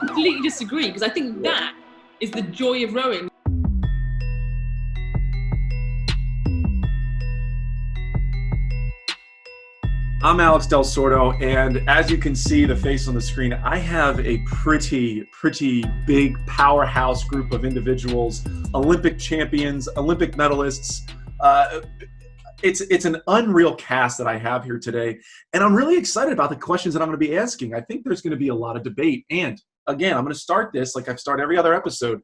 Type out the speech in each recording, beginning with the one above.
completely disagree, because I think that is the joy of rowing. I'm Alex Del Sordo, and as you can see the face on the screen, I have a pretty big powerhouse group of individuals, Olympic champions, Olympic medalists. It's an unreal cast that I have here today, and I'm really excited about the questions that I'm going to be asking. I think there's going to be a lot of debate, and again, I'm going to start this like I've started every other episode.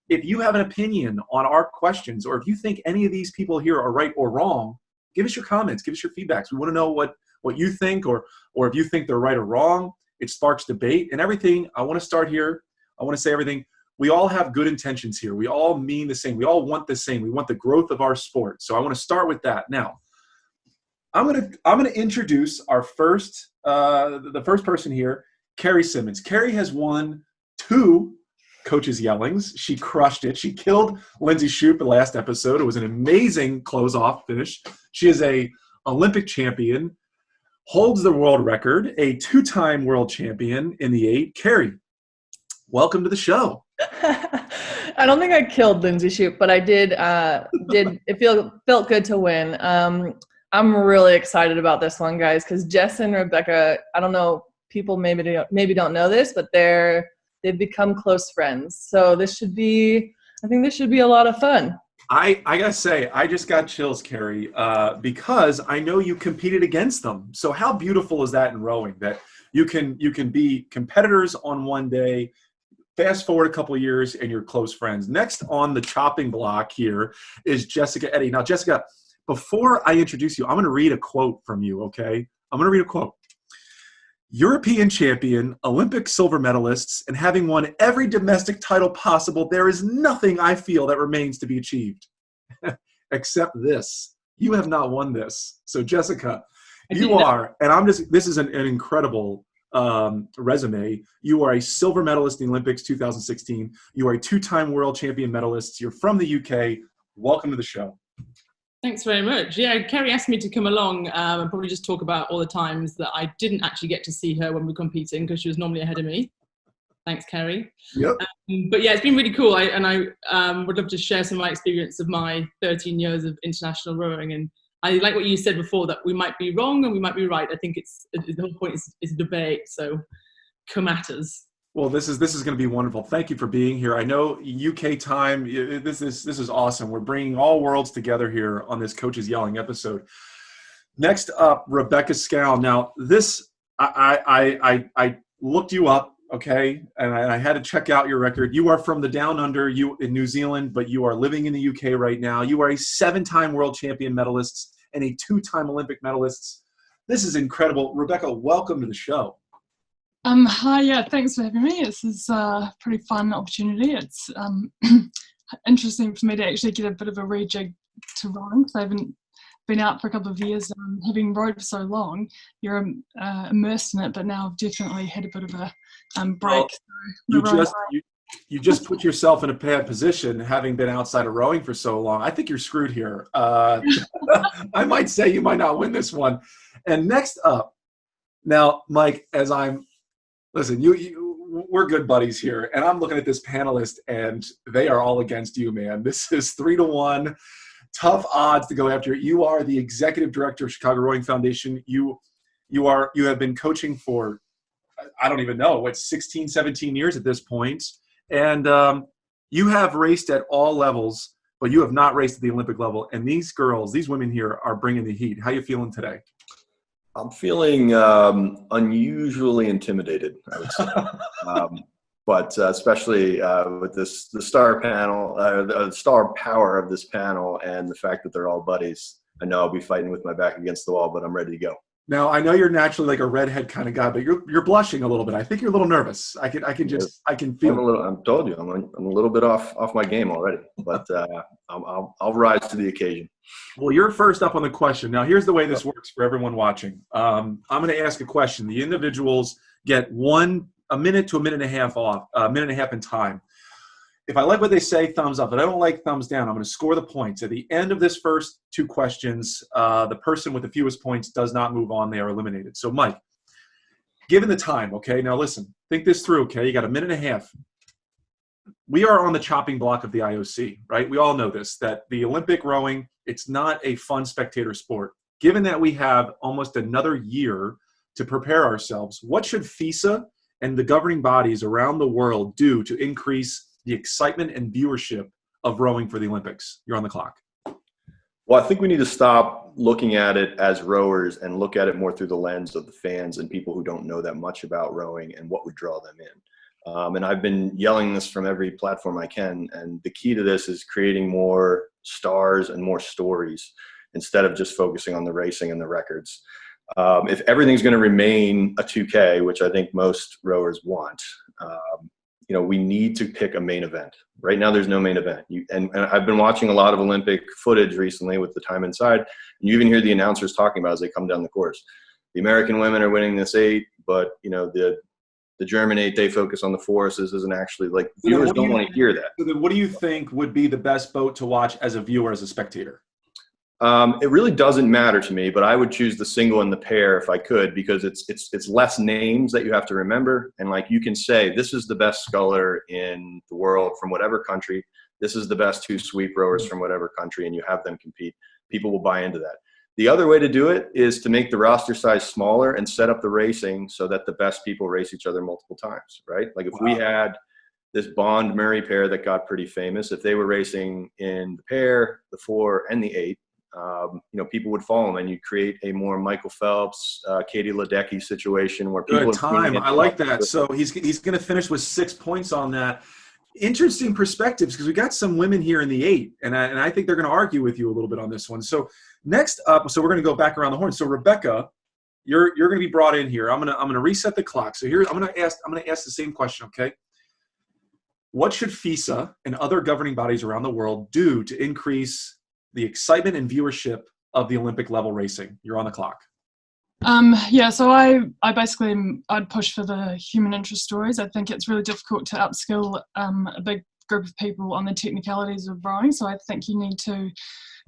If you have an opinion on our questions, or if you think any of these people here are right or wrong, give us your comments, give us your feedbacks. We want to know what you think, or if you think they're right or wrong. It sparks debate and everything. I want to start here. I want to say everything. We all have good intentions here. We all mean the same. We all want the same. We want the growth of our sport. So I want to start with that. Now, I'm gonna introduce our first the first person here, Kerry Simmonds. Kerry has won 2 Coaches Yellings. She crushed it. She killed Lindsay Shoup the last episode. It was an amazing close-off finish. She is a Olympic champion, holds the world record, a 2-time world champion in the 8. Kerry, welcome to the show. I don't think I killed Lindsay Shoup, but I did. It felt good to win. I'm really excited about this one, guys, because Jess and Rebecca, I don't know, people maybe don't know this, but they've become close friends. So I think this should be a lot of fun. I gotta say, I just got chills, Kerry, because I know you competed against them. So how beautiful is that in rowing, that you can be competitors on one day, fast forward a couple of years, and you're close friends. Next on the chopping block here is Jessica Eddy. Now, Jessica, before I introduce you, I'm going to read a quote from you, okay? I'm going to read a quote. European champion, Olympic silver medalists, and having won every domestic title possible, there is nothing I feel that remains to be achieved. Except this. You have not won this. So, Jessica, you are, and this is an incredible resume. You are a silver medalist in the Olympics 2016. You are a 2-time world champion medalist. You're from the UK. Welcome to the show. Thanks very much. Yeah, Kerry asked me to come along and probably just talk about all the times that I didn't actually get to see her when we were competing, because she was normally ahead of me. Thanks, Kerry. Yep. But yeah, it's been really cool. I would love to share some of my experience of my 13 years of international rowing. And I like what you said before, that we might be wrong and we might be right. I think the whole point is debate. So come at us. Well, this is going to be wonderful. Thank you for being here. I know UK time. This is awesome. We're bringing all worlds together here on this Coaches Yelling episode. Next up, Rebecca Scown. Now, this I looked you up, okay, and I had to check out your record. You are from the Down Under, you in New Zealand, but you are living in the UK right now. You are a 7-time world champion medalist and a 2-time Olympic medalist. This is incredible. Rebecca, welcome to the show. Hi, yeah, thanks for having me. This is a pretty fun opportunity. It's interesting for me to actually get a bit of a rejig to rowing, because I haven't been out for a couple of years. Having rowed for so long, you're immersed in it, but now I've definitely had a bit of a break. Well, you just put yourself in a bad position, having been outside of rowing for so long. I think you're screwed here. I might say you might not win this one. And next up, now, Mike, listen, we're good buddies here, and I'm looking at this panelist, and they are all against you, man. This is 3-1, tough odds to go after. You are the executive director of Chicago Rowing Foundation. You have been coaching for, I don't even know, 16, 17 years at this point, and you have raced at all levels, but you have not raced at the Olympic level. And these women here are bringing the heat. How you feeling today? I'm feeling unusually intimidated, I would say. But especially with the star panel, the star power of this panel, and the fact that they're all buddies, I know I'll be fighting with my back against the wall, but I'm ready to go. Now, I know you're naturally like a redhead kind of guy, but you're blushing a little bit. I think you're a little nervous. I can feel it. I told you, I'm a little bit off my game already, but I'll rise to the occasion. Well, you're first up on the question. Now, here's the way this works for everyone watching. I'm going to ask a question. The individuals get a minute to a minute and a half in time. If I like what they say, thumbs up. If I don't like, thumbs down. I'm going to score the points. At the end of this first 2 questions, the person with the fewest points does not move on. They are eliminated. So, Mike, given the time, okay, now listen, think this through, okay? You got a minute and a half. We are on the chopping block of the IOC, right? We all know this, that the Olympic rowing, it's not a fun spectator sport. Given that we have almost another year to prepare ourselves, what should FISA and the governing bodies around the world do to increase the excitement and viewership of rowing for the Olympics? You're on the clock. Well, I think we need to stop looking at it as rowers and look at it more through the lens of the fans and people who don't know that much about rowing and what would draw them in. And I've been yelling this from every platform I can. And the key to this is creating more stars and more stories instead of just focusing on the racing and the records. If everything's going to remain a 2K, which I think most rowers want, we need to pick a main event. Right now, there's no main event. And I've been watching a lot of Olympic footage recently with the time inside, and you even hear the announcers talking about as they come down the course. The American women are winning this 8, but the German 8, they focus on the 4, so this isn't actually like viewers don't want to hear that. So then what do you think would be the best boat to watch as a viewer, as a spectator? It really doesn't matter to me, but I would choose the single and the pair if I could, because it's less names that you have to remember. And like you can say, this is the best sculler in the world from whatever country. This is the best 2 sweep rowers from whatever country, and you have them compete. People will buy into that. The other way to do it is to make the roster size smaller and set up the racing so that the best people race each other multiple times, right? Like if we had this Bond Murray pair that got pretty famous, if they were racing in the pair, the 4, and the 8, people would follow them, and you create a more Michael Phelps, Katie Ledecky situation where people. Good time. I like that. So he's going to finish with 6 points on that. Interesting perspectives, because we got some women here in the 8, and I think they're going to argue with you a little bit on this one. So next up, so we're going to go back around the horn. So Rebecca, you're going to be brought in here. I'm going to reset the clock. So here I'm going to ask the same question. Okay. What should FISA and other governing bodies around the world do to increase the excitement and viewership of the Olympic level racing? You're on the clock. So I basically, I'd push for the human interest stories. I think it's really difficult to upskill a big group of people on the technicalities of rowing. So I think you need to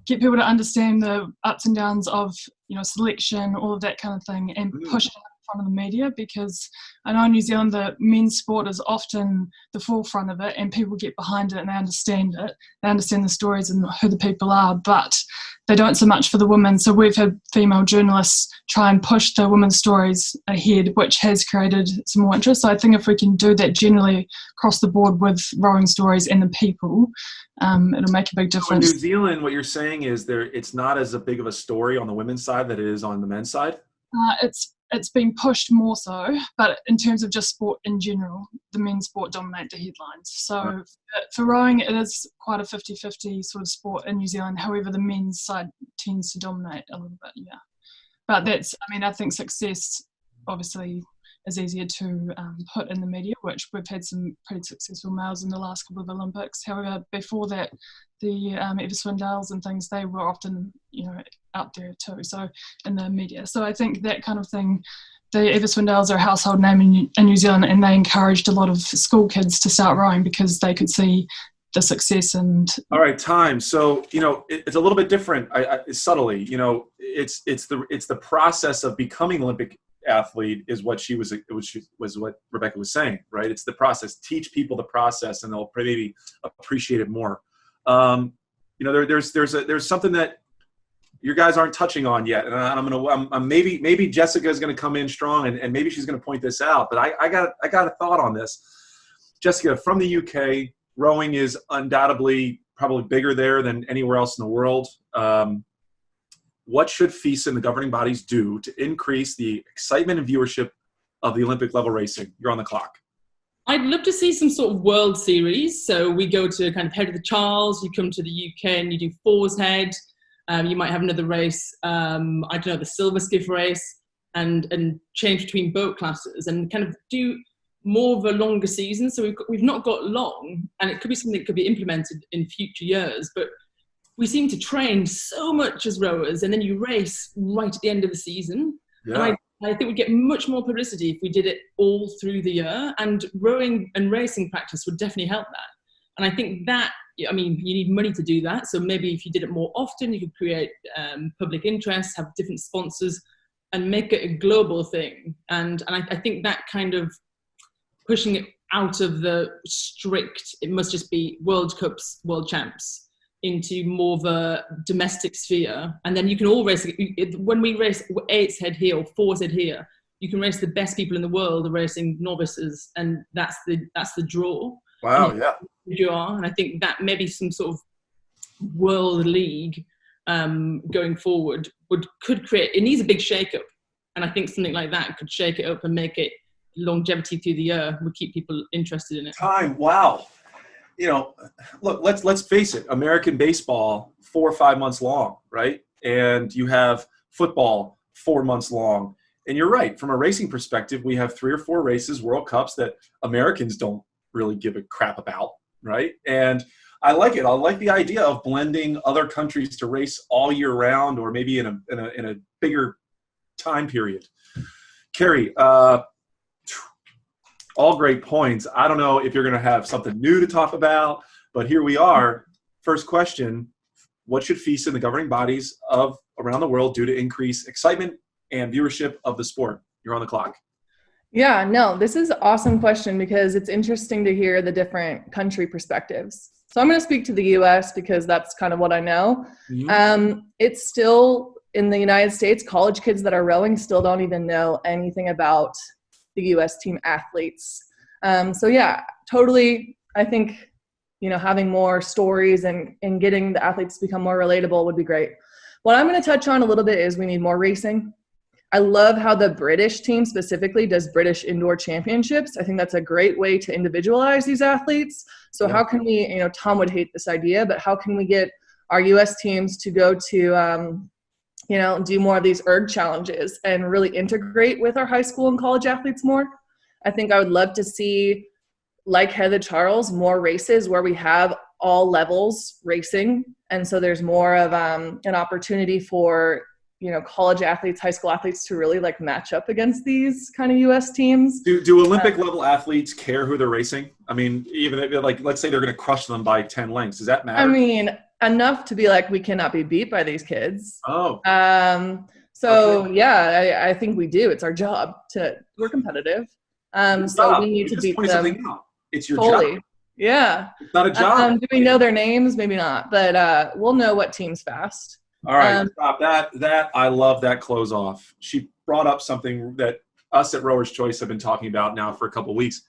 get people to understand the ups and downs of, selection, all of that kind of thing, and push it in front of the media, because I know in New Zealand the men's sport is often the forefront of it, and people get behind it and they understand it. They understand the stories and who the people are, but they don't so much for the women. So we've had female journalists try and push the women's stories ahead, which has created some more interest. So I think if we can do that generally across the board with rowing stories and the people, it'll make a big difference. So in New Zealand, what you're saying is it's not as big of a story on the women's side that it is on the men's side? It's being pushed more so, but in terms of just sport in general, the men's sport dominate the headlines. So for rowing, it is quite a 50-50 sort of sport in New Zealand. However, the men's side tends to dominate a little bit, yeah. But I think success obviously is easier to put in the media, which we've had some pretty successful males in the last couple of Olympics. However, before that, the s1e5 and things, they were often, out there too, so in the media. So I think that kind of thing, the s1e5 are a household name in New Zealand, and they encouraged a lot of school kids to start rowing because they could see the success. And all right, time. So it's a little bit different. Subtly, it's the process of becoming Olympic athlete is what was what Rebecca was saying, right? It's the process. Teach people the process, and they'll maybe appreciate it more. There's something that you guys aren't touching on yet, and I'm maybe Jessica is going to come in strong, and maybe she's going to point this out. But I got a thought on this. Jessica, from the UK, rowing is undoubtedly probably bigger there than anywhere else in the world. What should FISA and the governing bodies do to increase the excitement and viewership of the Olympic level racing? You're on the clock. I'd love to see some sort of World Series. So we go to kind of head of the Charles, you come to the UK and you do fours head. You might have another race, the silver skiff race, and change between boat classes and kind of do more of a longer season. So we've not got long, and it could be something that could be implemented in future years, but we seem to train so much as rowers, and then you race right at the end of the season. Yeah. And I think we'd get much more publicity if we did it all through the year, and rowing and racing practice would definitely help that. And I think that, you need money to do that. So maybe if you did it more often, you could create public interest, have different sponsors and make it a global thing. And I think that kind of pushing it out of the strict, it must just be World Cups, World Champs, into more of a domestic sphere. And then you can all race, when we race 8's head here or 4's head here, you can race the best people in the world racing novices, and that's the draw. Wow, and yeah. You are, and I think that maybe some sort of world league going forward could create, it needs a big shake-up, and I think something like that could shake it up and make it longevity through the year, would keep people interested in it. Time, wow. You know, look, let's face it, American baseball 4 or 5 months long, right? And you have football 4 months long. And you're right, from a racing perspective, we have 3 or 4 races, World Cups, that Americans don't really give a crap about, right? And I like it. I like the idea of blending other countries to race all year round, or maybe in a bigger time period. Kerry, all great points. I don't know if you're going to have something new to talk about, but here we are. First question: what should FISA and the governing bodies of around the world do to increase excitement and viewership of the sport? You're on the clock. Yeah, no, this is an awesome question because it's interesting to hear the different country perspectives. So I'm going to speak to the U.S. because that's kind of what I know. Mm-hmm. It's still, in the United States, college kids that are rowing still don't even know anything about the U.S. team athletes. So yeah, totally. I think, having more stories and getting the athletes to become more relatable would be great. What I'm going to touch on a little bit is we need more racing. I love how the British team specifically does British indoor championships. I think that's a great way to individualize these athletes. So how can we, Tom would hate this idea, but how can we get our U.S. teams to go to, do more of these erg challenges and really integrate with our high school and college athletes more? I think I would love to see, like Heather Charles, more races where we have all levels racing. And so there's more of an opportunity for college athletes, high school athletes to really match up against these kind of U.S. teams. Do Olympic level athletes care who they're racing? I mean, even if, let's say they're going to crush them by 10 lengths. Does that matter? I mean, enough to be we cannot be beat by these kids. Oh. Okay. Yeah, I think we do. It's our job we're competitive. So we need to beat them. It's your fully. job. Yeah. It's not a job. Do we know their names? Maybe not, but we'll know what team's fast. All right, stop that. I love that close off. She brought up something that us at Rower's Choice have been talking about now for a couple of weeks.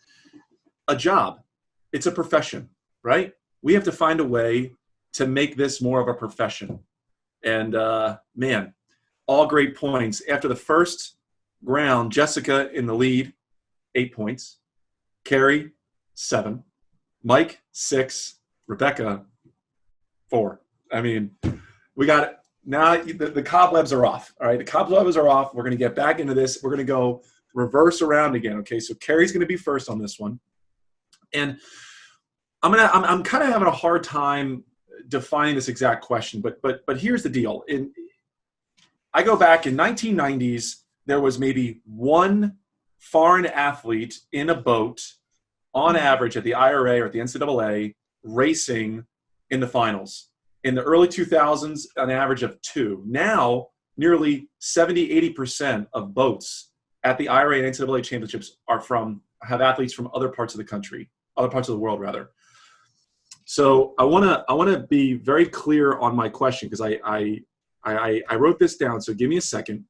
A job. It's a profession, right? We have to find a way to make this more of a profession. And man, all great points. After the first round, Jessica in the lead, 8 points. Kerry, 7. Mike, 6. Rebecca, 4. I mean, we got it. Now the cobwebs are off. All right, the cobwebs are off. We're going to get back into this. We're going to go reverse around again. Okay, so Kerry's going to be first on this one, and I'm kind of having a hard time defining this exact question. But here's the deal. I go back in 1990s. There was maybe one foreign athlete in a boat, on average, at the IRA or at the NCAA, racing in the finals. In the early 2000s, an average of 2. Now, nearly 70-80% of boats at the IRA and NCAA championships have athletes from other parts of the country, other parts of the world, rather. So I want to be very clear on my question because I wrote this down. So give me a second.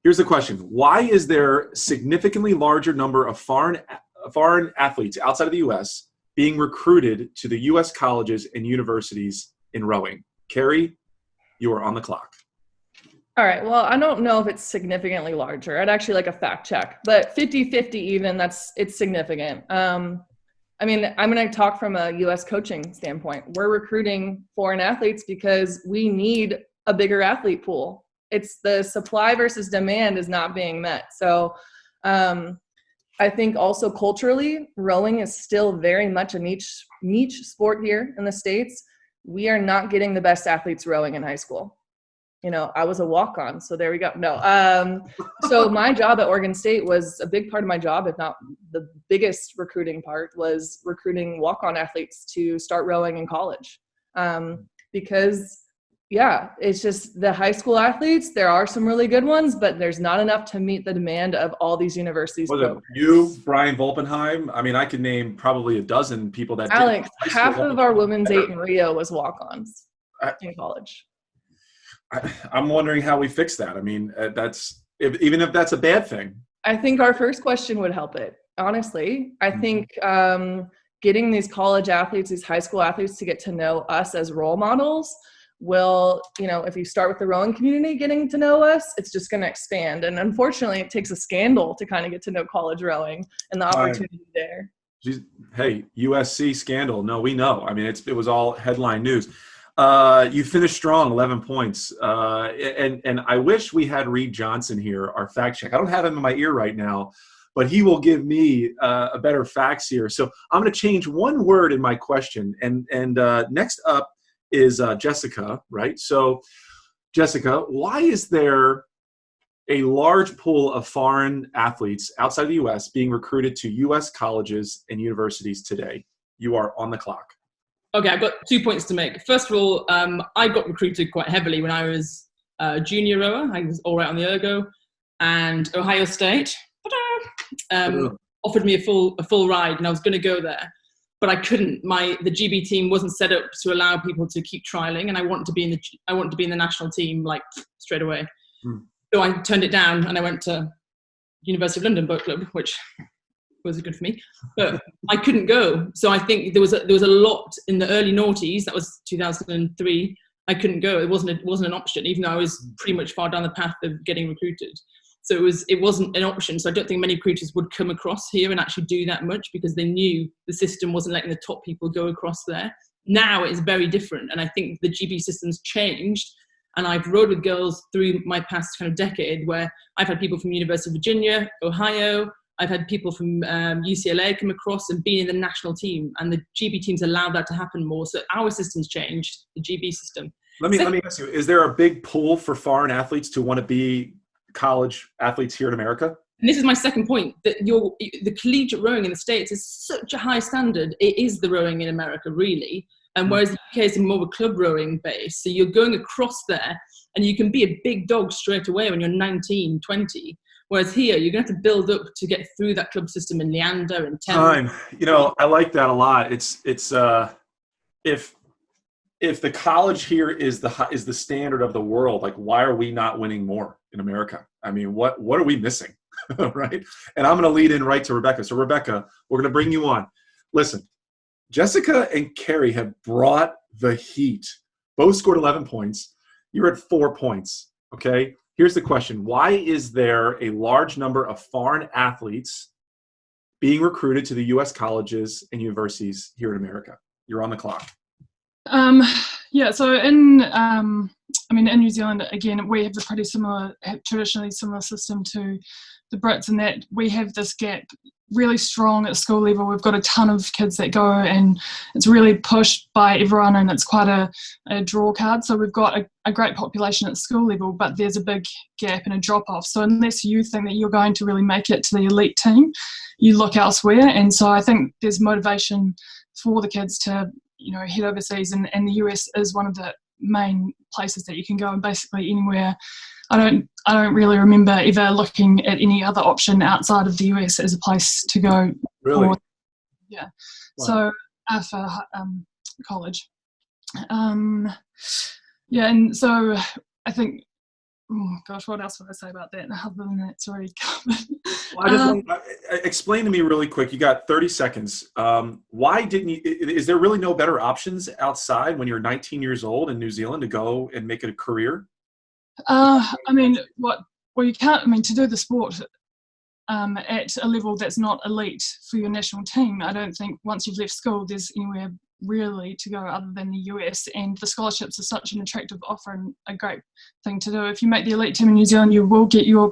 Here's the question: why is there significantly larger number of foreign athletes outside of the U.S. being recruited to the U.S. colleges and universities in rowing? Kerry, you are on the clock. All right. Well, I don't know if it's significantly larger. I'd actually like a fact check, but 50-50 even, it's significant. I mean, I'm going to talk from a U.S. coaching standpoint. We're recruiting foreign athletes because we need a bigger athlete pool. It's the supply versus demand is not being met. So, I think also culturally, rowing is still very much a niche sport here in the States. We are not getting the best athletes rowing in high school. I was a walk-on, so there we go. No. So my job at Oregon State was a big part of my job, if not the biggest recruiting part, was recruiting walk-on athletes to start rowing in college. Because yeah, it's just the high school athletes. There are some really good ones, but there's not enough to meet the demand of all these universities. Was it you, Brian Volpenheim? I mean, I could name probably a dozen people that Alex, did half of our women's 8 in Rio was walk-ons in college. I'm wondering how we fix that. I mean, even if that's a bad thing. I think our first question would help it. Honestly, I think getting these college athletes, these high school athletes to get to know us as role models will, if you start with the rowing community getting to know us, it's just going to expand. And unfortunately, it takes a scandal to kind of get to know college rowing and the opportunity there. Hey, USC scandal. No, we know. I mean, it was all headline news. You finished strong, 11 points. And I wish we had Reed Johnson here, our fact check. I don't have him in my ear right now, but he will give me a better facts here. So I'm going to change one word in my question. And next up is Jessica, right? So Jessica, why is there a large pool of foreign athletes outside the U.S. being recruited to U.S. colleges and universities today? You are on the clock. Okay, I've got 2 points to make. First of all, I got recruited quite heavily when I was a junior rower. I was all right on the ergo, and Ohio State offered me a full ride, and I was going to go there, but I couldn't. The GB team wasn't set up to allow people to keep trialing, and I wanted to be in the national team like straight away. So I turned it down, and I went to University of London Boat Club, which was good for me, but I couldn't go. So I think there was a lot in the early noughties. That was 2003. I couldn't go. It wasn't an option, even though I was pretty much far down the path of getting recruited. So it wasn't an option. So I don't think many recruiters would come across here and actually do that much because they knew the system wasn't letting the top people go across there. Now it's very different, and I think the GB system's changed. And I've rowed with girls through my past kind of decade where I've had people from University of Virginia, Ohio. I've had people from UCLA come across and be in the national team, and the GB teams allowed that to happen more. So our system's changed, the GB system. Let me ask you, is there a big pool for foreign athletes to want to be college athletes here in America? And this is my second point, that the collegiate rowing in the States is such a high standard. It is the rowing in America, really. And whereas the UK is more of a club rowing base. So you're going across there and you can be a big dog straight away when you're 19, 20. Whereas here, you're going to have to build up to get through that club system in Leander and Thames. I like that a lot. It's if the college here is the standard of the world, like why are we not winning more in America? I mean, what are we missing, right? And I'm going to lead in right to Rebecca. So Rebecca, we're going to bring you on. Listen, Jessica and Kerry have brought the heat. Both scored 11 points. You're at 4 points. Okay. Here's the question. Why is there a large number of foreign athletes being recruited to the U.S. colleges and universities here in America? You're on the clock. So in New Zealand, again, we have traditionally similar system to the Brits in that we have this gap really strong at school level. We've got a ton of kids that go and it's really pushed by everyone and it's quite a draw card. So we've got a great population at school level, but there's a big gap and a drop off. So unless you think that you're going to really make it to the elite team, you look elsewhere. And so I think there's motivation for the kids to, head overseas, and the US is one of the main places that you can go, and basically anywhere. I don't really remember ever looking at any other option outside of the US as a place to go. Really? Yeah. Wow. So for college. And so I think, what else would I say about that? Other than that, it's already covered. Well, explain to me really quick. You got 30 seconds. Why didn't you? Is there really no better options outside when you're 19 years old in New Zealand to go and make it a career? You can't. To do the sport at a level that's not elite for your national team, I don't think once you've left school there's anywhere really to go other than the US, and the scholarships are such an attractive offer and a great thing to do. If you make the elite team in New Zealand, you will get your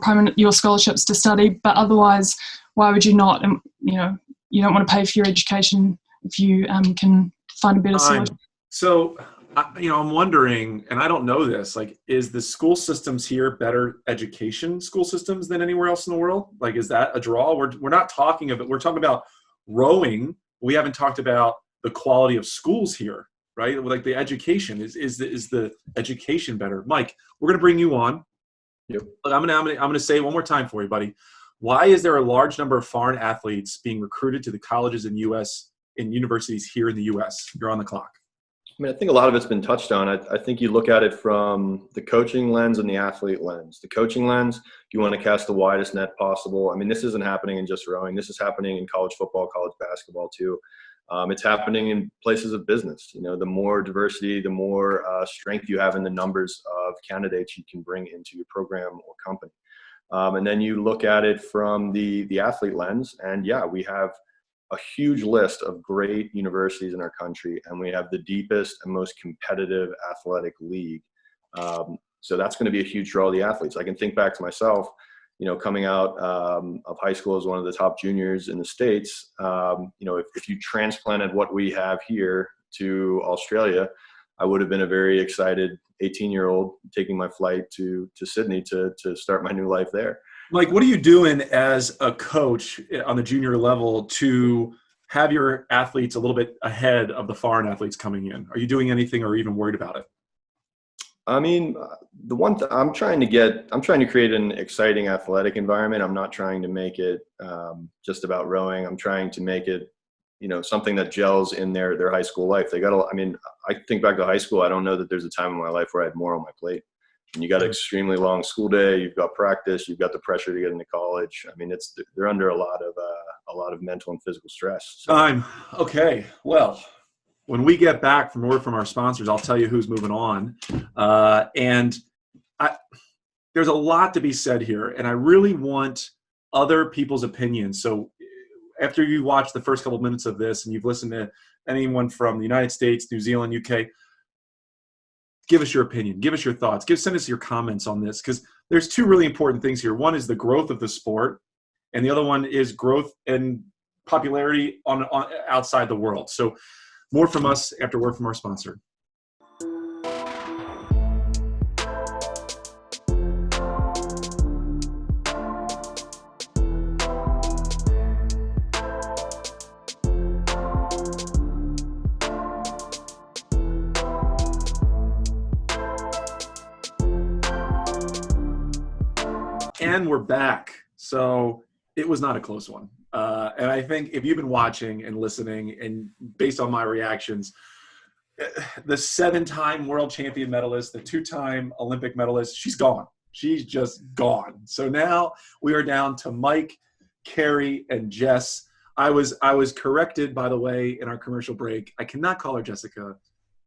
scholarships to study, but otherwise, why would you not? And you don't want to pay for your education if you can find a better solution. So, I'm wondering, and I don't know this, like, is the school systems here better education school systems than anywhere else in the world? Like, is that a draw? We're not talking of it. We're talking about rowing. We haven't talked about the quality of schools here. right? Like the education is the education better? Mike, we're going to bring you on. Yep. But I'm going to say it one more time for you, buddy. Why is there a large number of foreign athletes being recruited to the colleges in U.S. in universities here in the U.S.? You're on the clock. I mean, I think a lot of it's been touched on. I think you look at it from the coaching lens and the athlete lens. The coaching lens, you want to cast the widest net possible. I mean, this isn't happening in just rowing. This is happening in college football, college basketball too. It's happening in places of business. You know, the more diversity, the more strength you have in the numbers of candidates you can bring into your program or company. And then you look at it from the athlete lens, and yeah, we have a huge list of great universities in our country, and we have the deepest and most competitive athletic league. So that's going to be a huge draw of the athletes. I can think back to myself, you know, coming out of high school as one of the top juniors in the States. You know, if you transplanted what we have here to Australia, I would have been a very excited 18-year-old taking my flight to Sydney to start my new life there. Mike, what are you doing as a coach on the junior level to have your athletes a little bit ahead of the foreign athletes coming in? Are you doing anything or even worried about it? I mean, the one thing I'm trying to create an exciting athletic environment. I'm not trying to make it just about rowing. I'm trying to make it, you know, something that gels in their high school life. I mean, I think back to high school. I don't know that there's a time in my life where I had more on my plate. And you got an extremely long school day. You've got practice. You've got the pressure to get into college. I mean, they're under a lot of mental and physical stress. So. Okay. Well, when we get back from word from our sponsors, I'll tell you who's moving on. There's a lot to be said here, and I really want other people's opinions. So after you watch the first couple of minutes of this and you've listened to anyone from the United States, New Zealand, UK, give us your opinion. Give us your thoughts. Send us your comments on this, because there's two really important things here. One is the growth of the sport, and the other one is growth and popularity on outside the world. So more from us after word from our sponsor. And we're back. So it was not a close one. And I think if you've been watching and listening, and based on my reactions, the 7-time world champion medalist, the 2-time Olympic medalist, she's gone. She's just gone. So now we are down to Mike, Kerry, and Jess. I was corrected, by the way, in our commercial break. I cannot call her Jessica.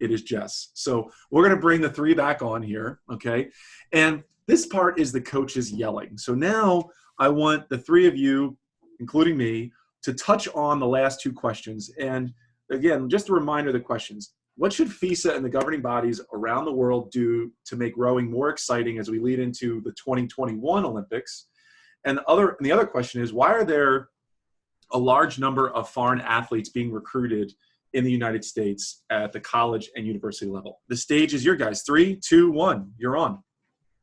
It is Jess. So we're going to bring the three back on here, okay? And this part is the coaches yelling. So now I want the three of you, including me, to touch on the last two questions. And again, just a reminder of the questions. What should FISA and the governing bodies around the world do to make rowing more exciting as we lead into the 2021 Olympics? And the other question is, why are there a large number of foreign athletes being recruited in the United States at the college and university level? The stage is your guys. 3, 2, 1, you're on.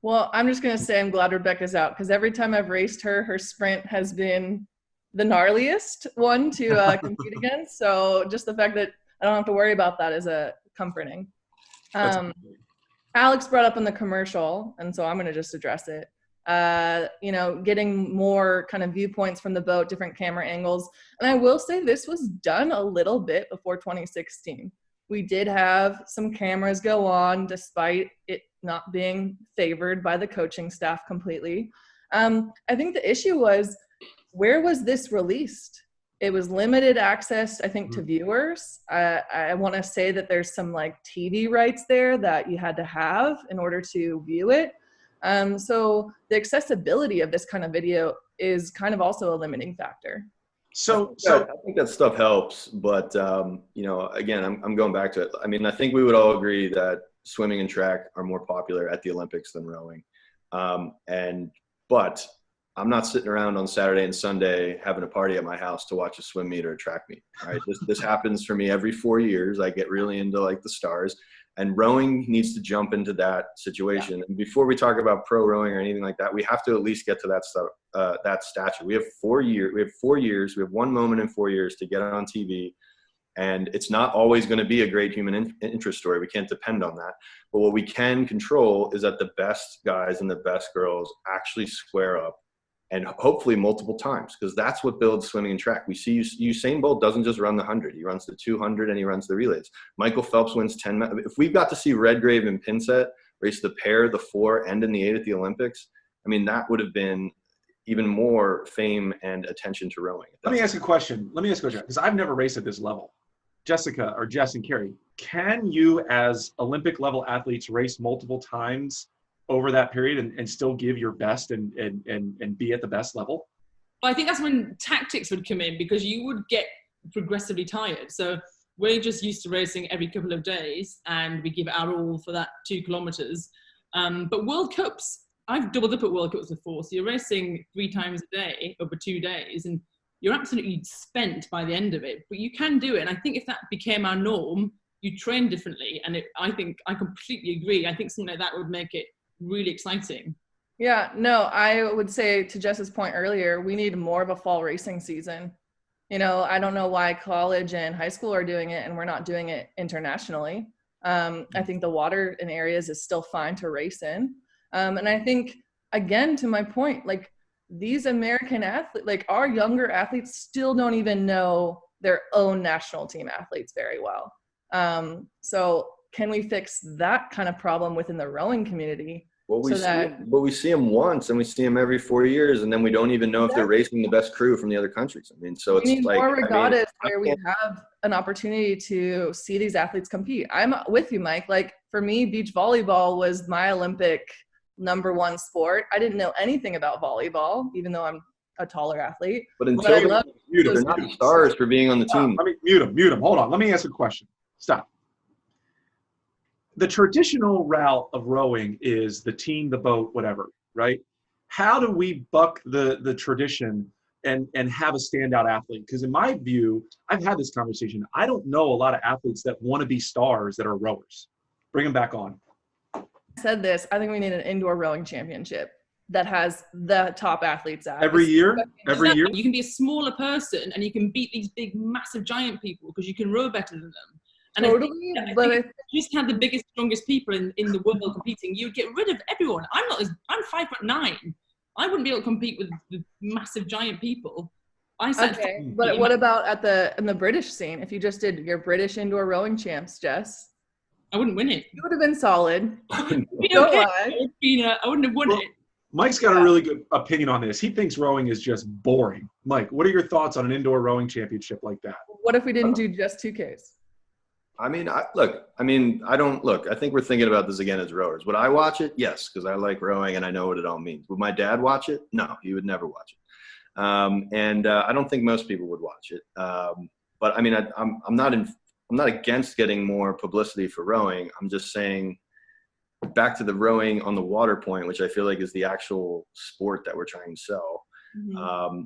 Well, I'm just going to say I'm glad Rebecca's out, because every time I've raced her sprint has been the gnarliest one to compete against. So just the fact that I don't have to worry about that is comforting. Alex brought up in the commercial, and so I'm going to just address it. You know, getting more kind of viewpoints from the boat, different camera angles. And I will say this was done a little bit before 2016. We did have some cameras go on despite it not being favored by the coaching staff completely. I think the issue was, where was this released? It was limited access, I think, to viewers. I want to say that there's some like TV rights there that you had to have in order to view it. So the accessibility of this kind of video is kind of also a limiting factor. So I think that stuff helps, but you know, again, I'm going back to it. I mean, I think we would all agree that swimming and track are more popular at the Olympics than rowing. But I'm not sitting around on Saturday and Sunday having a party at my house to watch a swim meet or a track meet. Right? This happens for me every 4 years. I get really into like the stars, and rowing needs to jump into that situation. Yeah. And before we talk about pro rowing or anything like that, we have to at least get to that stuff, that stature. We have 4 years. We have 4 years. We have one moment in 4 years to get on TV And it's not always going to be a great human interest story. We can't depend on that. But what we can control is that the best guys and the best girls actually square up, and hopefully multiple times, because that's what builds swimming and track. We see Usain Bolt doesn't just run the 100. He runs the 200 and he runs the relays. Michael Phelps wins 10. If we've got to see Redgrave and Pinsett race the pair, the 4, and in the 8 at the Olympics, I mean, that would have been even more fame and attention to rowing. Let me ask you a question, because I've never raced at this level. Jessica or Jess and Kerry, can you as Olympic level athletes race multiple times over that period and still give your best and be at the best level? Well, I think that's when tactics would come in, because you would get progressively tired. So we're just used to racing every couple of days and we give it our all for that 2 kilometers. But World Cups, I've doubled up at World Cups before. So you're racing 3 times a day over 2 days and you're absolutely spent by the end of it, but you can do it. And I think if that became our norm, you train differently. And I think I completely agree. I think something like that would make it really exciting. Yeah, no, I would say to Jess's point earlier, we need more of a fall racing season. You know, I don't know why college and high school are doing it and we're not doing it internationally. I think the water in areas is still fine to race in. And I think, again, to my point, like, these American athletes, like our younger athletes, still don't even know their own national team athletes very well. So can we fix that kind of problem within the rowing community? Well, we see them once, and we see them every 4 years, and then we don't even know if they're racing the best crew from the other countries. I mean, so it's we need like more regattas where we have an opportunity to see these athletes compete. I'm with you, Mike. Like, for me, beach volleyball was my Olympic #1 sport. I didn't know anything about volleyball, even though I'm a taller athlete. But until they're not stars for being on the team. Let me mute them. Hold on. Let me ask a question. Stop. The traditional route of rowing is the team, the boat, whatever, right? How do we buck the tradition and have a standout athlete? Because in my view, I've had this conversation. I don't know a lot of athletes that want to be stars that are rowers. Bring them back on. Said this, I think we need an indoor rowing championship that has the top athletes at every year. You can be a smaller person and you can beat these big, massive giant people because you can row better than them. And totally, I think if you just had the biggest, strongest people in the world competing, you'd get rid of everyone. I'm 5'9". I wouldn't be able to compete with the massive giant people. Okay, but what about in the British scene? If you just did your British indoor rowing champs, Jess? I wouldn't win it. You would have been solid. I wouldn't have won it. Mike's got a really good opinion on this. He thinks rowing is just boring. Mike, what are your thoughts on an indoor rowing championship like that? What if we didn't do just 2Ks? I think we're thinking about this again as rowers. Would I watch it? Yes, because I like rowing and I know what it all means. Would my dad watch it? No, he would never watch it. I don't think most people would watch it. But I mean, I'm not against getting more publicity for rowing. I'm just saying, back to the rowing on the water point, which I feel like is the actual sport that we're trying to sell. Mm-hmm.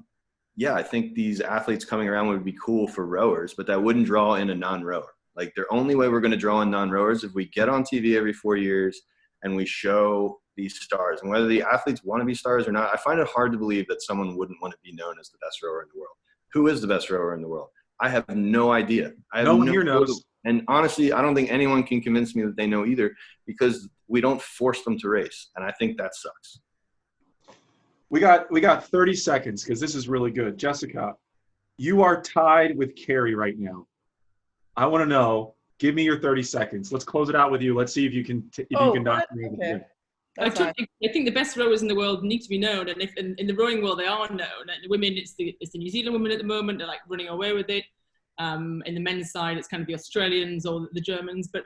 I think these athletes coming around would be cool for rowers, but that wouldn't draw in a non-rower. Like, the only way we're going to draw in non-rowers if we get on TV every 4 years and we show these stars. And whether the athletes want to be stars or not, I find it hard to believe that someone wouldn't want to be known as the best rower in the world. Who is the best rower in the world? I have no idea. No one here knows. And honestly, I don't think anyone can convince me that they know either, because we don't force them to race. And I think that sucks. We got 30 seconds because this is really good. Jessica, you are tied with Kerry right now. I want to know, give me your 30 seconds. Let's close it out with you. Let's see if you can knock me over. I think the best rowers in the world need to be known, and if in the rowing world they are known. And the women, it's the New Zealand women at the moment. They're like running away with it. In the men's side, it's kind of the Australians or the Germans. But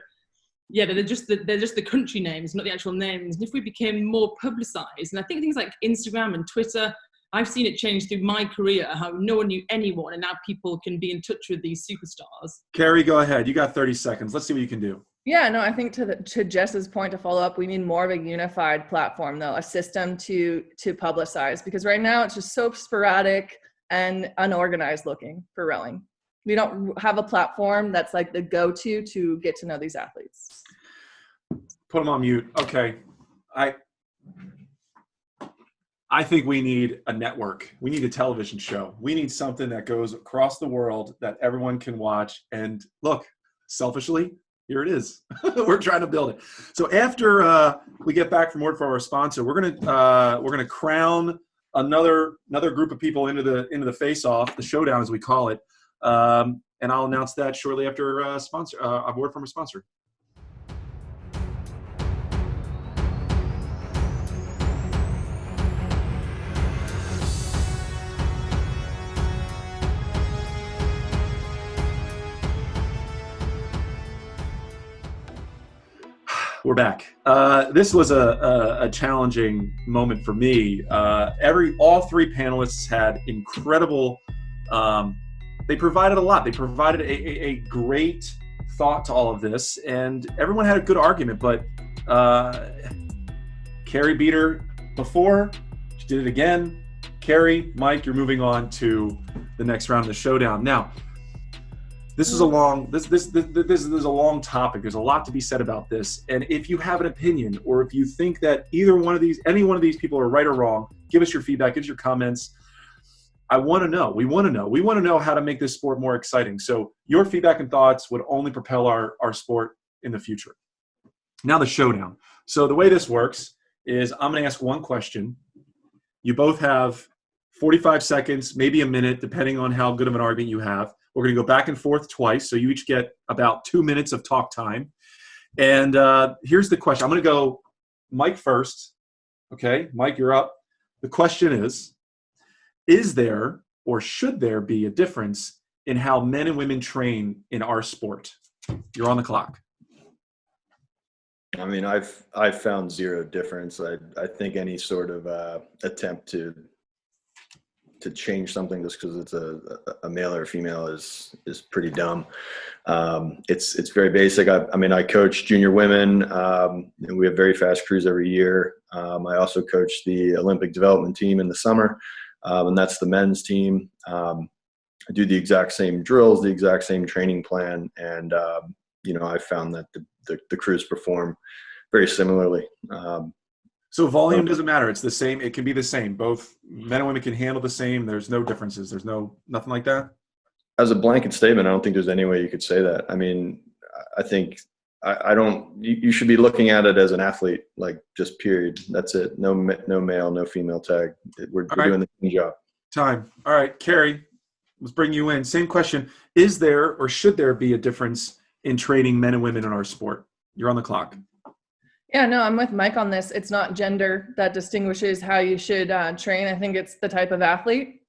yeah, they're just the country names, not the actual names. And if we became more publicized, and I think things like Instagram and Twitter, I've seen it change through my career, how no one knew anyone, and now people can be in touch with these superstars. Kerry, go ahead. You got 30 seconds. Let's see what you can do. Yeah, no, I think to Jess's point, to follow up, we need more of a unified platform, though, a system to publicize, because right now it's just so sporadic and unorganized looking for rowing. We don't have a platform that's like the go-to to get to know these athletes. Put them on mute. Okay. I think we need a network. We need a television show. We need something that goes across the world that everyone can watch. And look, selfishly, here it is. We're trying to build it. So after we get back from word from our sponsor, we're gonna crown another group of people into the face-off, the showdown as we call it. And I'll announce that shortly after a word from a sponsor. We're back. This was a challenging moment for me. All three panelists had incredible. They provided a lot. They provided a great thought to all of this, and everyone had a good argument. But Kerry beat her before. She did it again. Kerry, Mike, you're moving on to the next round of the showdown. Now, this is a long long topic. There's a lot to be said about this. And if you have an opinion, or if you think that any one of these people are right or wrong, give us your feedback, give us your comments. I want to know. We want to know. We want to know how to make this sport more exciting. So your feedback and thoughts would only propel our sport in the future. Now the showdown. So the way this works is I'm going to ask one question. You both have 45 seconds, maybe a minute, depending on how good of an argument you have. We're going to go back and forth twice, so you each get about 2 minutes of talk time. And here's the question. I'm going to go Mike first. Okay, Mike, you're up. The question is there or should there be a difference in how men and women train in our sport? You're on the clock. I mean, I've found zero difference. I think any sort of attempt to change something just because it's a male or a female is pretty dumb. It's very basic. I coach junior women, and we have very fast crews every year. I also coach the Olympic development team in the summer, and that's the men's team. I do the exact same drills, the exact same training plan, and I found that the crews perform very similarly. So volume doesn't matter. It's the same. It can be the same. Both men and women can handle the same. There's no differences. There's nothing like that. As a blanket statement, I don't think there's any way you could say that. I mean, I think I don't. You should be looking at it as an athlete, like just period. That's it. No male, no female tag. We're doing the same job. Time. All right, Kerry, let's bring you in. Same question. Is there or should there be a difference in training men and women in our sport? You're on the clock. Yeah, no, I'm with Mike on this. It's not gender that distinguishes how you should train. I think it's the type of athlete.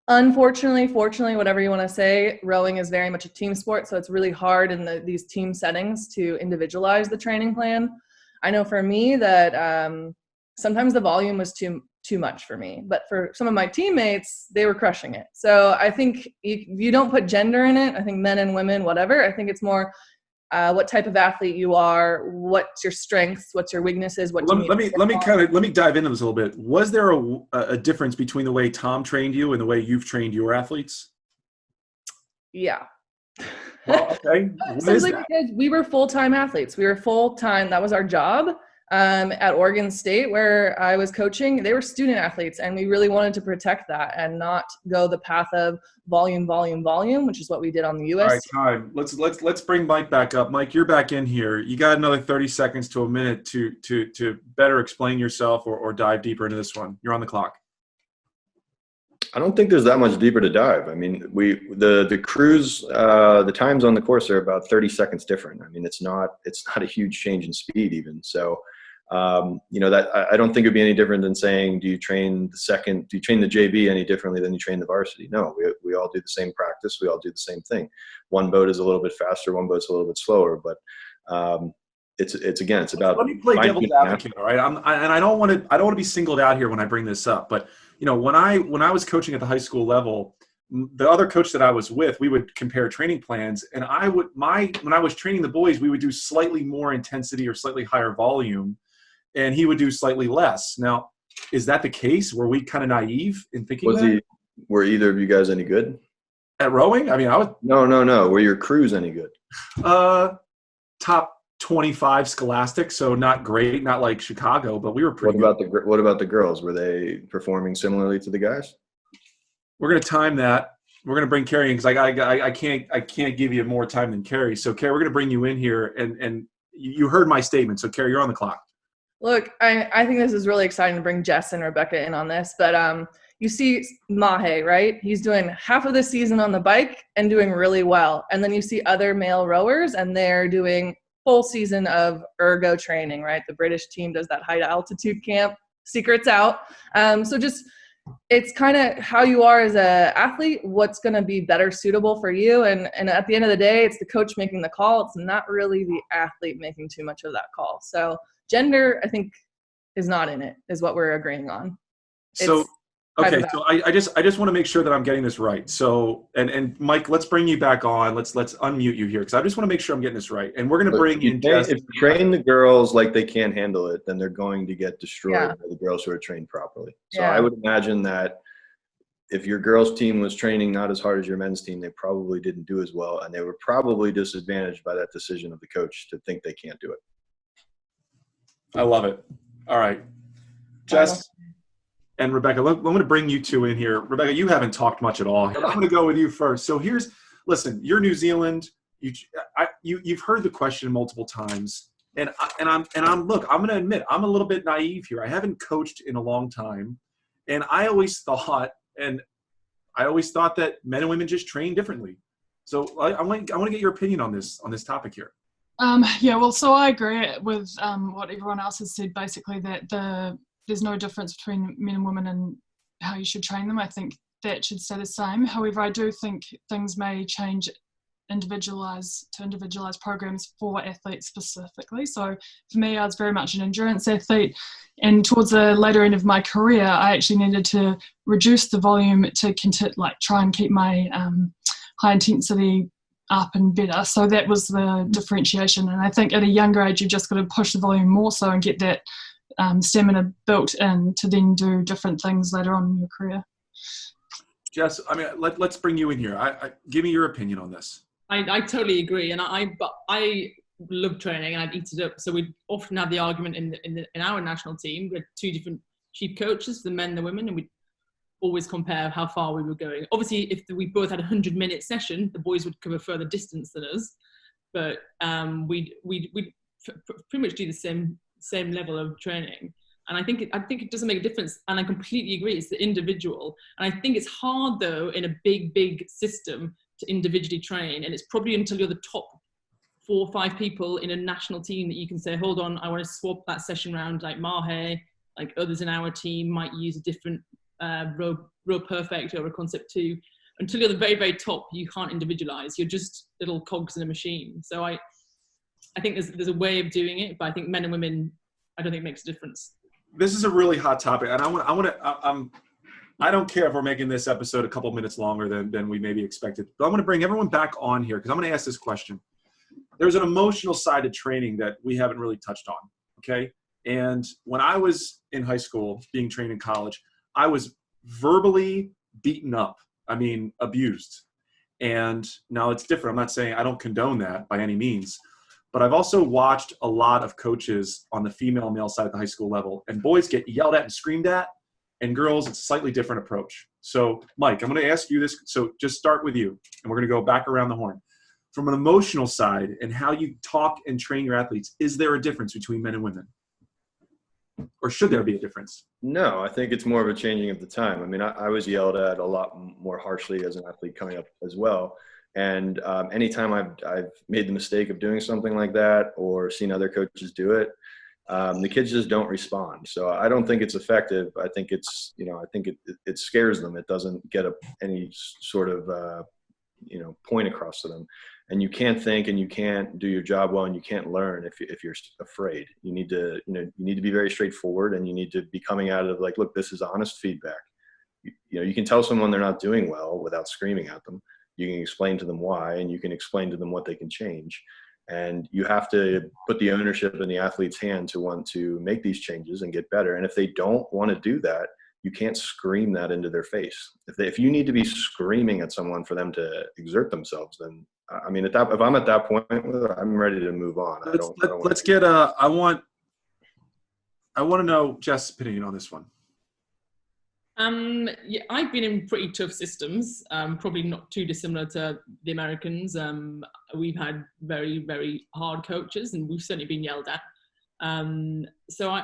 Unfortunately, fortunately, whatever you want to say, rowing is very much a team sport, so it's really hard in these team settings to individualize the training plan. I know for me that sometimes the volume was too much for me, but for some of my teammates, they were crushing it. So I think you don't put gender in it. I think men and women, whatever. I think it's more what type of athlete you are, what's your strengths, what's your weaknesses. Let me dive into this a little bit. Was there a difference between the way Tom trained you and the way you've trained your athletes? Yeah. Well, okay. Simply because we were full-time athletes. We were full-time. That was our job. At Oregon State, where I was coaching, they were student athletes, and we really wanted to protect that and not go the path of volume, which is what we did on the U.S. All right, time. Let's bring Mike back up. Mike, you're back in here. You got another 30 seconds to a minute to better explain yourself or dive deeper into this one. You're on the clock. I don't think there's that much deeper to dive. I mean, the crews, the times on the course are about 30 seconds different. I mean, it's not a huge change in speed even. So, that I don't think it'd be any different than saying, do you train the JV any differently than you train the varsity? No, we all do the same practice. We all do the same thing. One boat is a little bit faster. One boat's a little bit slower, but, it's about. Let me play devil's advocate, all right? I don't want to be singled out here when I bring this up, but when I was coaching at the high school level, the other coach that I was with, we would compare training plans, and when I was training the boys, we would do slightly more intensity or slightly higher volume, and he would do slightly less. Now, is that the case? Were we kind of naive in thinking that? Were either of you guys any good at rowing? I mean, I was. No. Were your crews any good? Top 25 Scholastic, so not great, not like Chicago, but we were pretty good. What about the girls? Were they performing similarly to the guys? We're going to time that. We're going to bring Kerry in because I can't give you more time than Kerry. So Kerry, we're going to bring you in here, and you heard my statement. So Kerry, you're on the clock. Look, I think this is really exciting to bring Jess and Rebecca in on this, but you see Mahe, right? He's doing half of the season on the bike and doing really well. And then you see other male rowers, and they're doing full season of ergo training, right? The British team does that high altitude camp. Secret's out. So just it's kind of how you are as an athlete, what's going to be better suitable for you. And at the end of the day, it's the coach making the call. It's not really the athlete making too much of that call. So gender, I think, is not in it, is what we're agreeing on. So okay, so I just want to make sure that I'm getting this right. So and Mike, let's bring you back on. Let's unmute you here because I just want to make sure I'm getting this right. And we're going to bring in Jess. If you train the girls like they can't handle it, then they're going to get destroyed by the girls who are trained properly. So I would imagine that if your girls' team was training not as hard as your men's team, they probably didn't do as well, and they were probably disadvantaged by that decision of the coach to think they can't do it. I love it. All right, Jess. And Rebecca, I'm going to bring you two in here. Rebecca, you haven't talked much at all. I'm going to go with you first. So listen, you're New Zealand. You've heard the question multiple times, and I'm look, I'm going to admit I'm a little bit naive here. I haven't coached in a long time, and I always thought that men and women just train differently. So I want to get your opinion on this topic here. Well, so I agree with what everyone else has said. Basically, that there's no difference between men and women and how you should train them. I think that should stay the same. However, I do think things may change individualized programs for athletes specifically. So for me, I was very much an endurance athlete, and towards the later end of my career, I actually needed to reduce the volume to try and keep my high intensity up and better. So that was the differentiation. And I think at a younger age, you've just got to push the volume more so and get that stamina built in to then do different things later on in your career. Jess, I mean, let's bring you in here. Give me your opinion on this. I totally agree, and I love training and I'd eat it up. So we often have the argument in our national team. We had two different chief coaches, the men and the women, and we'd always compare how far we were going. Obviously, if we both had a 100-minute session, the boys would cover further distance than us, but we'd pretty much do the same level of training. And I think it doesn't make a difference. And I completely agree. It's the individual. And I think it's hard though in a big system to individually train. And it's probably until you're the top 4 or 5 people in a national team that you can say, hold on, I want to swap that session around, like Mahe, like others in our team might use a different row perfect or a concept 2. Until you're the very, very top, you can't individualize. You're just little cogs in a machine. So I think there's a way of doing it, but I think men and women, I don't think it makes a difference. This is a really hot topic, and I don't care if we're making this episode a couple minutes longer than we maybe expected, but I want to bring everyone back on here because I'm going to ask this question. There's an emotional side to training that we haven't really touched on, okay? And when I was in high school, being trained in college, I was verbally beaten up. I mean, abused. And now it's different. I'm not saying I don't condone that by any means. But I've also watched a lot of coaches on the female-male side at the high school level, and boys get yelled at and screamed at, and girls, it's a slightly different approach. So, Mike, I'm going to ask you this. So just start with you, and we're going to go back around the horn. From an emotional side and how you talk and train your athletes, is there a difference between men and women? Or should there be a difference? No, I think it's more of a changing of the time. I mean, I was yelled at a lot more harshly as an athlete coming up as well. And anytime I've made the mistake of doing something like that or seen other coaches do it, the kids just don't respond. So I don't think it's effective. I think it's, I think it scares them. It doesn't get any sort of, point across to them. And you can't think and you can't do your job well and you can't learn if you're afraid. You need to, you need to be very straightforward, and you need to be coming out of like, look, this is honest feedback. You can tell someone they're not doing well without screaming at them. You can explain to them why, and you can explain to them what they can change. And you have to put the ownership in the athlete's hand to want to make these changes and get better. And if they don't want to do that, you can't scream that into their face. If you need to be screaming at someone for them to exert themselves, then I mean, if I'm at that point, I'm ready to move on. Let's get I want to know Jess' opinion on this one. Yeah, I've been in pretty tough systems, probably not too dissimilar to the Americans. We've had very, very hard coaches, and we've certainly been yelled at. So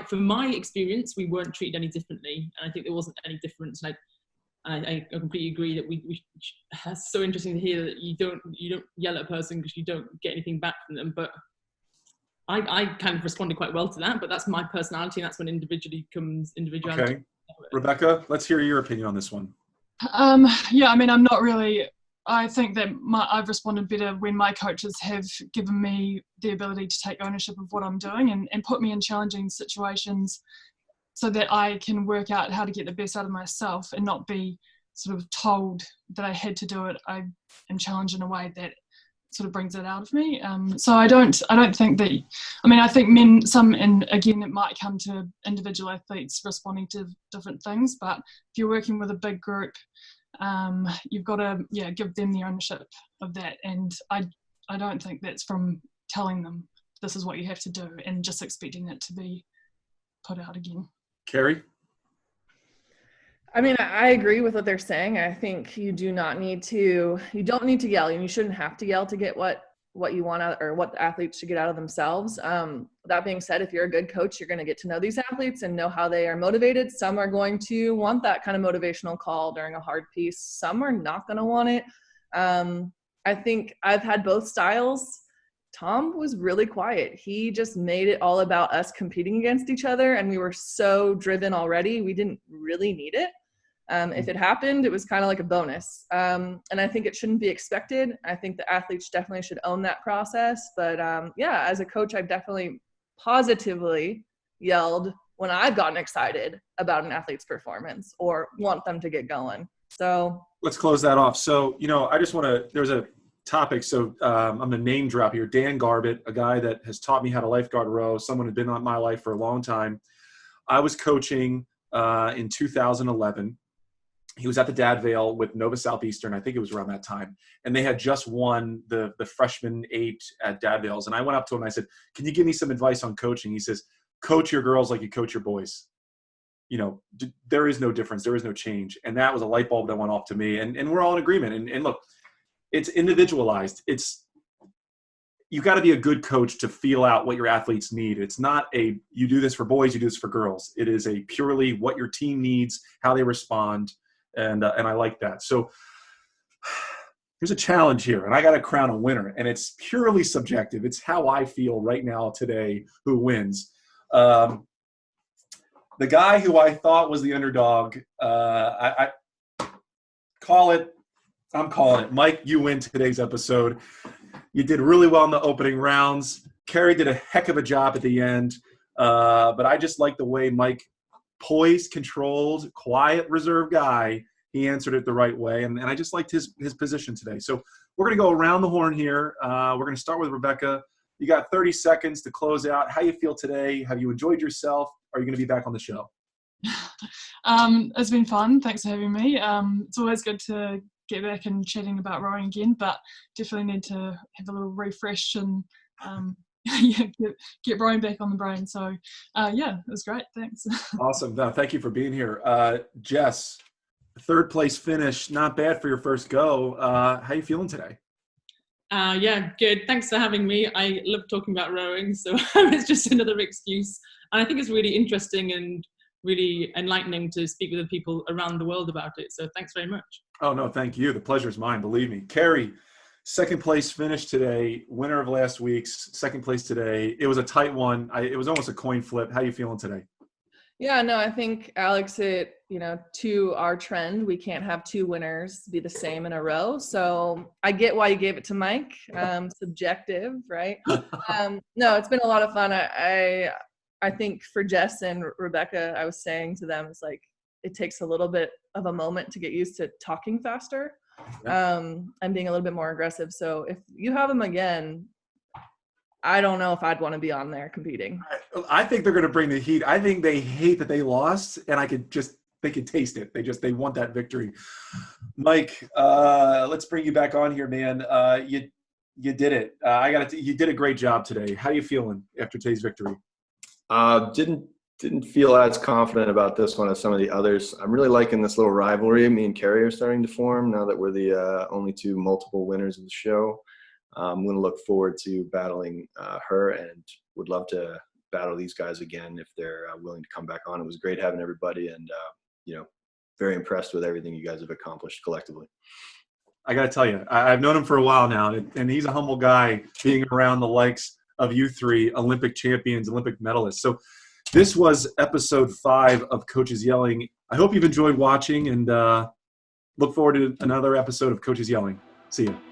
from my experience, we weren't treated any differently, and I think there wasn't any difference. And I completely agree that it's so interesting to hear that you don't yell at a person because you don't get anything back from them. But I kind of responded quite well to that, but that's my personality, and that's when individuality. Okay. Rebecca, let's hear your opinion on this one. Yeah, I mean, I'm not really, I think that I've responded better when my coaches have given me the ability to take ownership of what I'm doing and put me in challenging situations so that I can work out how to get the best out of myself and not be sort of told that I had to do it. I am challenged in a way that sort of brings it out of me. So I don't think that, I mean, I think and again, it might come to individual athletes responding to different things, but if you're working with a big group, you've got to, give them the ownership of that. And I don't think that's from telling them this is what you have to do and just expecting it to be put out again. Kerry? I mean, I agree with what they're saying. I think you don't need to yell, and you shouldn't have to yell to get what you want out, or what the athletes should get out of themselves. That being said, if you're a good coach, you're going to get to know these athletes and know how they are motivated. Some are going to want that kind of motivational call during a hard piece. Some are not going to want it. I think I've had both styles. Tom was really quiet. He just made it all about us competing against each other, and we were so driven already. We didn't really need it. If it happened, it was kind of like a bonus. And I think it shouldn't be expected. I think the athletes definitely should own that process. But as a coach, I've definitely positively yelled when I've gotten excited about an athlete's performance or want them to get going. So let's close that off. So, I just want to, there's a topic. So I'm going to name drop here. Dan Garbett, a guy that has taught me how to lifeguard row, someone who'd been on my life for a long time. I was coaching in 2011. He was at the Dad Vale with Nova Southeastern. I think it was around that time. And they had just won the freshman 8 at Dad Vale's. And I went up to him and I said, can you give me some advice on coaching? He says, coach your girls like you coach your boys. There is no difference. There is no change. And that was a light bulb that went off to me. And we're all in agreement. And look, it's individualized. You got to be a good coach to feel out what your athletes need. It's not you do this for boys, you do this for girls. It is a purely what your team needs, how they respond. And I like that. So here's a challenge here, and I got to crown a winner, and it's purely subjective. It's how I feel right now today who wins. The guy who I thought was the underdog, I'm calling it. Mike, you win today's episode. You did really well in the opening rounds. Kerry did a heck of a job at the end. But I just like the way Mike, poised, controlled, quiet, reserved guy, he answered it the right way. And I just liked his position today. So we're going to go around the horn here. We're going to start with Rebecca. You got 30 seconds to close out. How you feel today? Have you enjoyed yourself? Are you going to be back on the show? It's been fun. Thanks for having me. It's always good to get back and chatting about rowing again, but definitely need to have a little refresh and get rowing back on the brain. So it was great. Thanks. Awesome. No, thank you for being here. Jess, third place finish, not bad for your first go. How you feeling today? Good. Thanks for having me. I love talking about rowing, so it's just another excuse. And I think it's really interesting and really enlightening to speak with the people around the world about it. So thanks very much. Oh, no, thank you. The pleasure's mine, believe me. Kerry, second place finish today, winner of last week's, second place today. It was a tight one. It was almost a coin flip. How you feeling today? Yeah, no, I think Alex, to our trend, we can't have two winners be the same in a row. So I get why you gave it to Mike. Subjective, right? No, it's been a lot of fun. I think for Jess and Rebecca, I was saying to them, it's like, it takes a little bit of a moment to get used to talking faster and being a little bit more aggressive. So if you have them again, I don't know if I'd want to be on there competing. I think they're going to bring the heat. I think they hate that they lost, and they can taste it. They want that victory. Mike, let's bring you back on here, man. You did it. You did a great job today. How are you feeling after today's victory? Didn't feel as confident about this one as some of the others. I'm really liking this little rivalry me and Kerry are starting to form now that we're the only two multiple winners of the show. I'm going to look forward to battling her, and would love to battle these guys again if they're willing to come back on. It was great having everybody, and very impressed with everything you guys have accomplished collectively. I got to tell you, I've known him for a while now, and he's a humble guy, being around the likes of you three, Olympic champions, Olympic medalists. So this was episode 5 of Coaches Yelling. I hope you've enjoyed watching, and look forward to another episode of Coaches Yelling. See you.